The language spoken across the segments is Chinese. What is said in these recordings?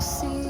歲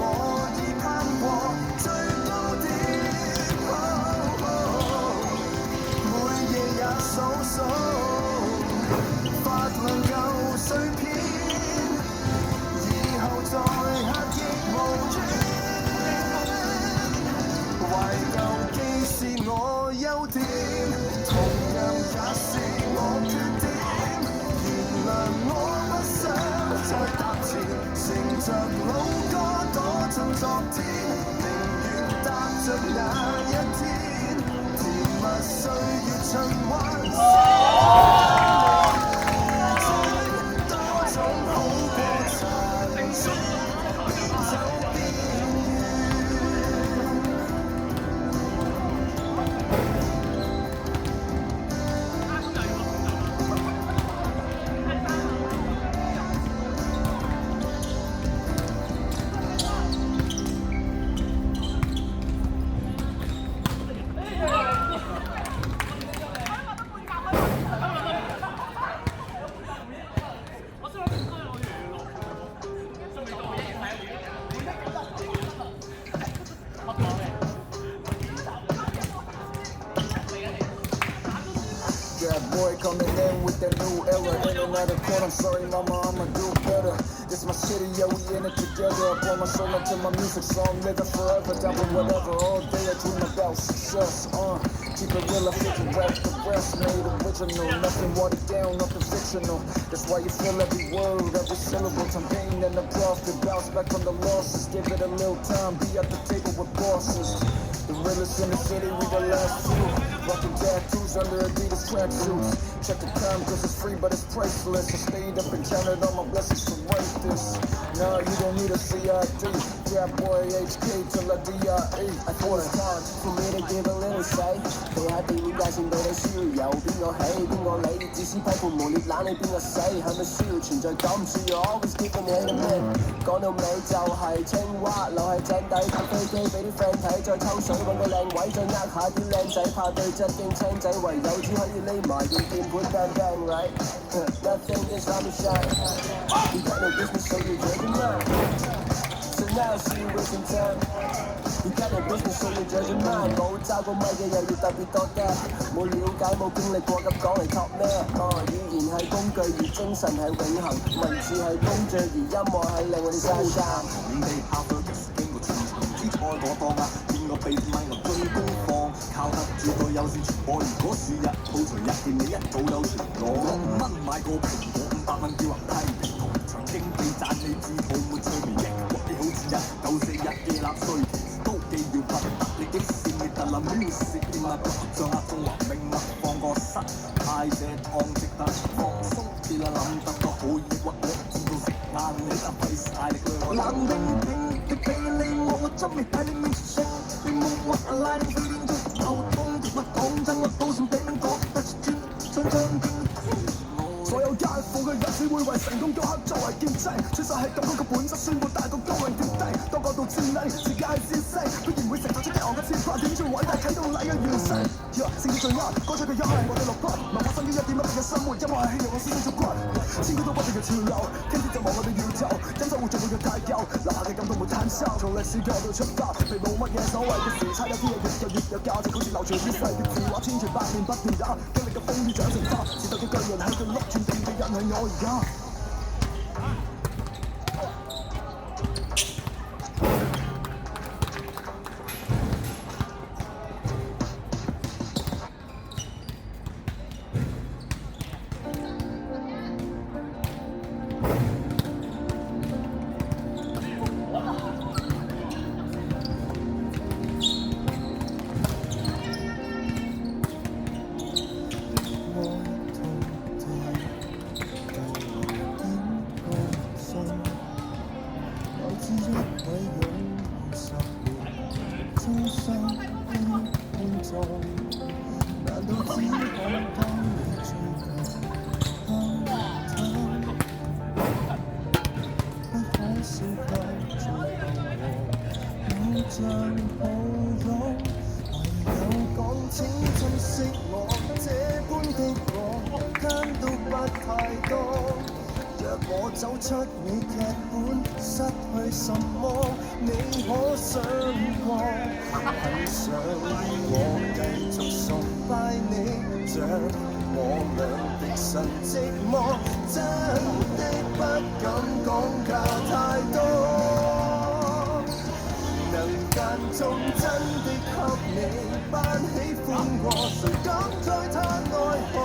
我已攀過最高點，每夜也數數發亮舊碎片，以後再刻亦無怨。懷舊既是我優點，同樣也是我缺點。原諒我不想再踏前，乘着老歌躲進昨天，寧願踏着那一天，甜蜜歲月循環。多種好過殘存，走邊Boy coming in with that new era. In another court, I'm sorry, mama, I'ma do better. This my city, yeah, we in it together. I pour my soul into my music, so I'm living forever. Down with whatever, all day I dream about success. Keep it real, I think it rap the rest. Made original, nothing watered down, nothing fictional. That's why you feel every word, every syllable. Time pain and the profit, bounce back from the losses. Give it a little time, be at the table with bosses. The realest in the city, we the last few. Rockin' tattoos under Adidas tracksuits. Check the time, cause it's free, but it's priceless. I stayed up and counted all my blessings to write this. Nah, you don't need a CID. Yeah, boy, HK till a DIE. I thought it's time for me to give a little say. 俾下地面界線到底需要有邊個起，邊個理？自私批判無劣懶你邊個死？係咪需要存在感？需要 always keep an enemy。講到尾就係青蛙，留喺井底睇飛機，俾啲 friend 睇，再抽水揾個靚位，再呃下啲靚仔，怕對質驚青仔，唯有只可以匿埋用鍵盤 bang bang right。Nothing is on the shine。You got no business so you're judging mine。So now see you wasting time。You got no business so you're judging mine。冇揸過咪嘅又要特別多嘅，冇了解冇經歷過咁講嚟托咩？語言係工具而精神係永恆，文字係工序而音樂係令我哋生生。你哋下個嘅經過全程唔知錯我當啊，邊個俾咪我進攻放，靠得住個優先傳播。如果是日報隨日見你一早有傳我，6蚊買個蘋果，500蚊叫人批評，同場經紀讚你自暴沒趣味，抑或你好似194日嘅納粹，其實都幾要不得你幾時滅特林 music 點啊？掌握中華命脈放個失態這趟值得放鬆啲啦，諗得多好抑鬱我知道食晏你就費晒力量。冷冰冰的俾你我真未睇你面色，你冇話拉你飛天出頭痛，乜講真我都想俾你覺得專張張邊。所有街坊嘅日子會為成功嗰刻作為見證，出世係感覺嘅本質，宣佈大個高人跌低，當角度戰力，時間係知識，必然會成就出嚟我嘅千法，點最偉大啟動禮嘅完成。成績最啱，歌唱嘅音係我哋落筆，文化生於一點一滴嘅生活，音樂係希望我思想觸骨，千古都不變嘅潮流，聽節就望我哋宇宙，感受活著會嘅太久，留下嘅感動沒攤收，從歷史角度出發，並冇乜嘢所謂嘅時差，有啲嘢越有價值，好似流傳於世嘅字畫，千傳百年不斷打，經歷嘅風雨長成花，時代嘅巨人喺度碌轉。定嘅人係我而家。若我我走出你劇本，失去什麼你可想過？很想我繼續崇拜你，像我倆的神寂寞，真的不敢講價太多。能間中真的給你班喜歡過，誰敢再嘆奈何？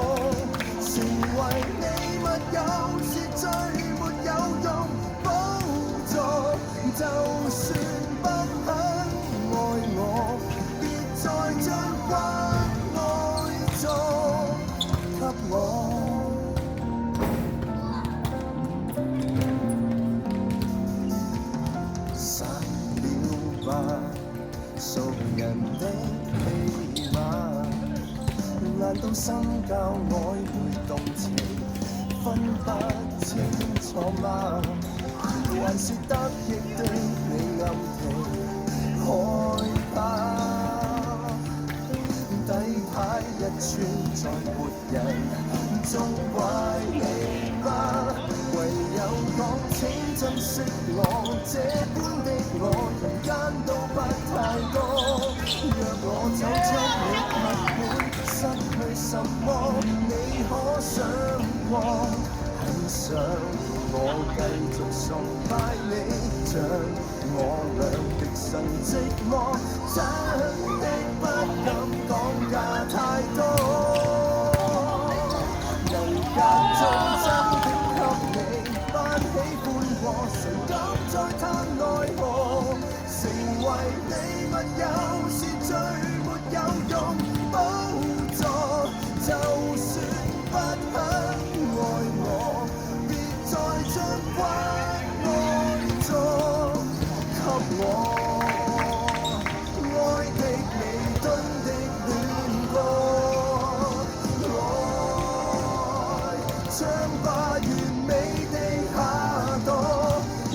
成為你密友是最沒有用寶座，就算不肯愛我，別再將關愛做給我。散了吧，熟人的戲碼，難道深交曖昧動情，分不清楚嗎？還是得意的你暗地害怕？底牌一穿再沒人，縱怪你吧。唯有講請珍惜我，這般的我人間都不太多。若我走出你劇本，失去什麼你可想過？很想我繼續崇拜你，像我倆的神寂寞，真的不敢講價太多。能間中真的給你班喜歡過，誰敢再嘆奈何？成為你密友是最沒有用寶座，就算不肯愛我，別再將關愛做給我。愛的彌敦的戀歌，來唱吧完美地下墮。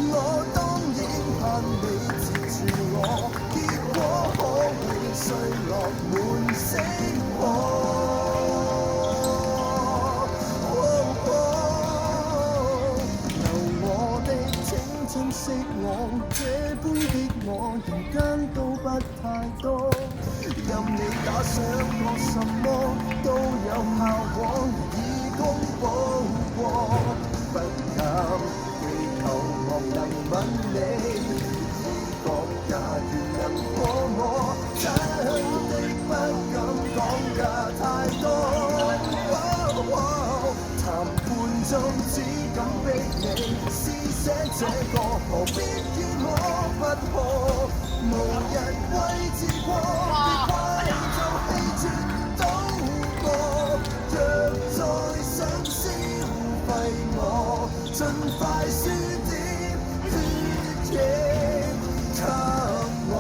我當然盼你接住我，結果可會碎落滿星火？留我的請珍惜我，這般的我人間都不太多。任你打賞我什麼都有效果，以功補過。不敢祈求望能吻你，自覺也願能過我，真的不敢講價太多。談判中只敢逼你施捨這個，何必與我不可？無人為自過，別怪就氣絕倒過。若再想消費我，盡快輸點血液給我。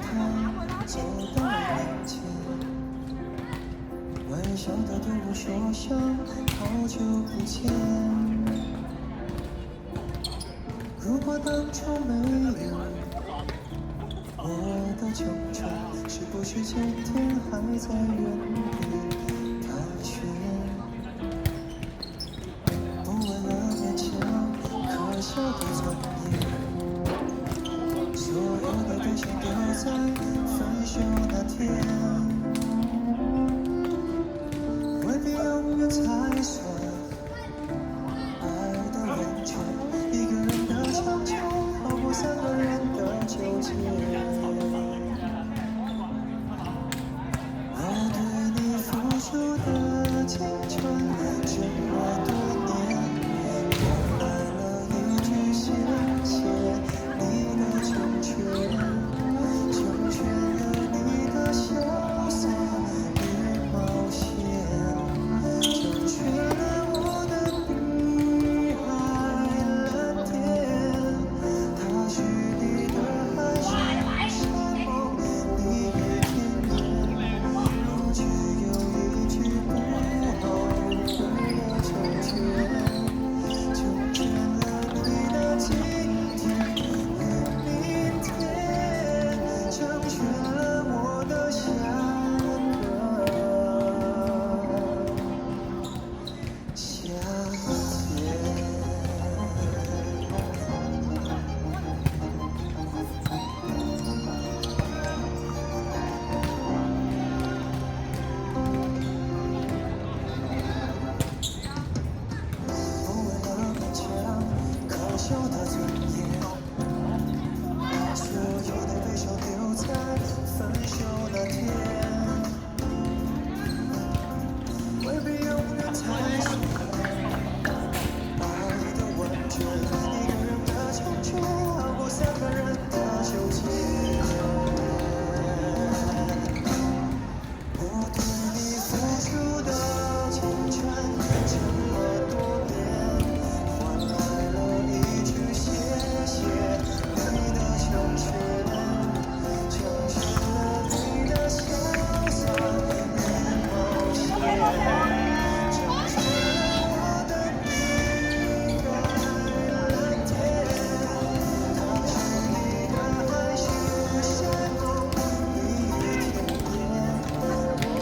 他走到面前，微笑的对我说声好久不见。如果当初没有我的纠缠，是不是今天还在原地盘旋？不为了勉强，可笑的尊严，所有的对象丢在分手那天，未必永远才算